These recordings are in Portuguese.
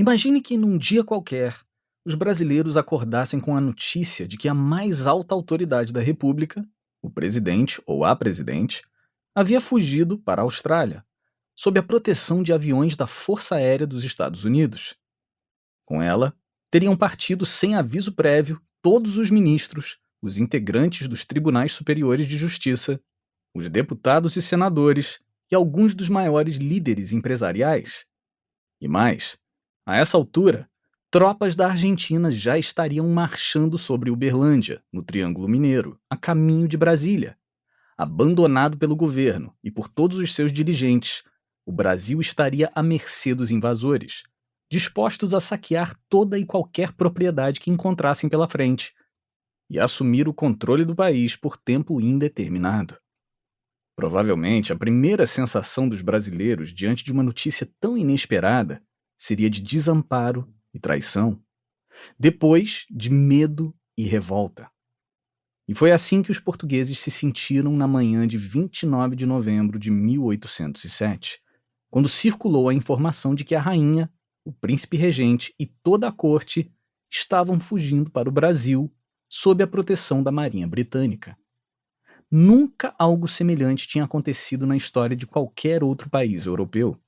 Imagine que num dia qualquer, os brasileiros acordassem com a notícia de que a mais alta autoridade da República, o presidente ou a presidente, havia fugido para a Austrália, sob a proteção de aviões da Força Aérea dos Estados Unidos. Com ela, teriam partido sem aviso prévio todos os ministros, os integrantes dos tribunais superiores de justiça, os deputados e senadores e alguns dos maiores líderes empresariais. E mais, a essa altura, tropas da Argentina já estariam marchando sobre Uberlândia, no Triângulo Mineiro, a caminho de Brasília. Abandonado pelo governo e por todos os seus dirigentes, o Brasil estaria à mercê dos invasores, dispostos a saquear toda e qualquer propriedade que encontrassem pela frente e assumir o controle do país por tempo indeterminado. Provavelmente, a primeira sensação dos brasileiros diante de uma notícia tão inesperada seria de desamparo e traição, depois de medo e revolta. E foi assim que os portugueses se sentiram na manhã de 29 de novembro de 1807, quando circulou a informação de que a rainha, o príncipe regente e toda a corte estavam fugindo para o Brasil sob a proteção da Marinha Britânica. Nunca algo semelhante tinha acontecido na história de qualquer outro país europeu.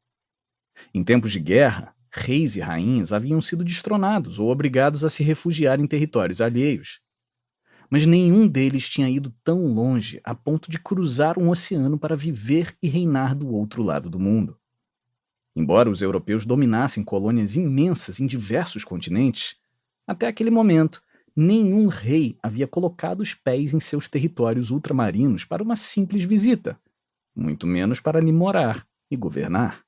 Em tempos de guerra, reis e rainhas haviam sido destronados ou obrigados a se refugiar em territórios alheios. Mas nenhum deles tinha ido tão longe a ponto de cruzar um oceano para viver e reinar do outro lado do mundo. Embora os europeus dominassem colônias imensas em diversos continentes, até aquele momento, nenhum rei havia colocado os pés em seus territórios ultramarinos para uma simples visita, muito menos para ali morar e governar.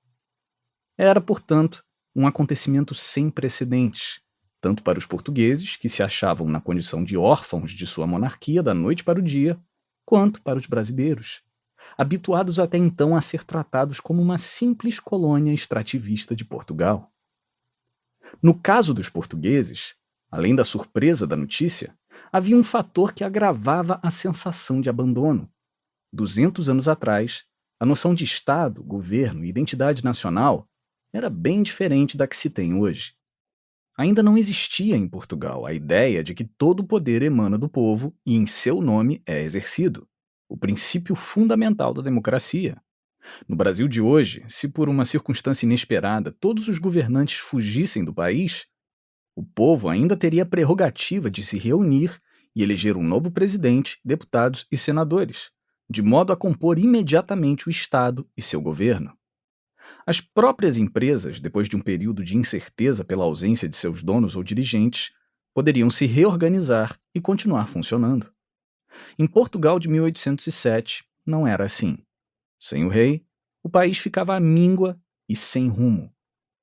Era, portanto, um acontecimento sem precedentes, tanto para os portugueses, que se achavam na condição de órfãos de sua monarquia da noite para o dia, quanto para os brasileiros, habituados até então a ser tratados como uma simples colônia extrativista de Portugal. No caso dos portugueses, além da surpresa da notícia, havia um fator que agravava a sensação de abandono. 200 anos atrás, a noção de Estado, governo e identidade nacional era bem diferente da que se tem hoje. Ainda não existia em Portugal a ideia de que todo o poder emana do povo e em seu nome é exercido, o princípio fundamental da democracia. No Brasil de hoje, se por uma circunstância inesperada todos os governantes fugissem do país, o povo ainda teria a prerrogativa de se reunir e eleger um novo presidente, deputados e senadores, de modo a compor imediatamente o Estado e seu governo. As próprias empresas, depois de um período de incerteza pela ausência de seus donos ou dirigentes, poderiam se reorganizar e continuar funcionando. Em Portugal de 1807, não era assim. Sem o rei, o país ficava à míngua e sem rumo.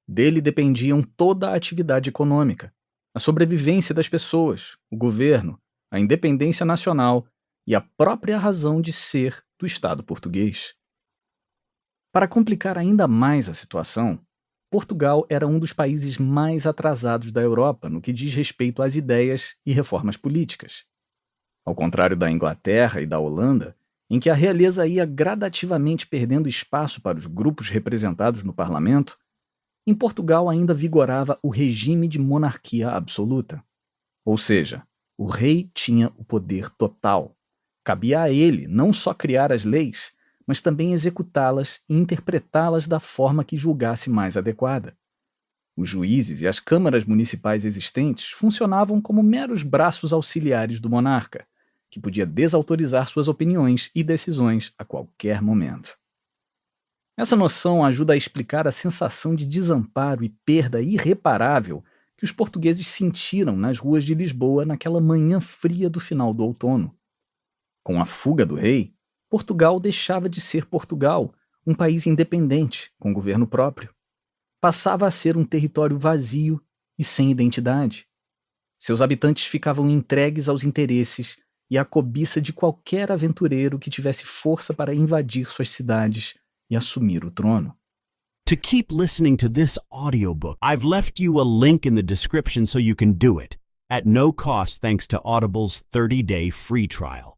Dele dependiam toda a atividade econômica, a sobrevivência das pessoas, o governo, a independência nacional e a própria razão de ser do Estado português. Para complicar ainda mais a situação, Portugal era um dos países mais atrasados da Europa no que diz respeito às ideias e reformas políticas. Ao contrário da Inglaterra e da Holanda, em que a realeza ia gradativamente perdendo espaço para os grupos representados no parlamento, em Portugal ainda vigorava o regime de monarquia absoluta. Ou seja, o rei tinha o poder total. Cabia a ele não só criar as leis, mas também executá-las e interpretá-las da forma que julgasse mais adequada. Os juízes e as câmaras municipais existentes funcionavam como meros braços auxiliares do monarca, que podia desautorizar suas opiniões e decisões a qualquer momento. Essa noção ajuda a explicar a sensação de desamparo e perda irreparável que os portugueses sentiram nas ruas de Lisboa naquela manhã fria do final do outono. Com a fuga do rei, Portugal deixava de ser Portugal, um país independente, com governo próprio. Passava a ser um território vazio e sem identidade. Seus habitantes ficavam entregues aos interesses e à cobiça de qualquer aventureiro que tivesse força para invadir suas cidades e assumir o trono. To keep listening to this audiobook, I've left you a link in the description so you can do it, at no cost thanks to Audible's 30-day free trial.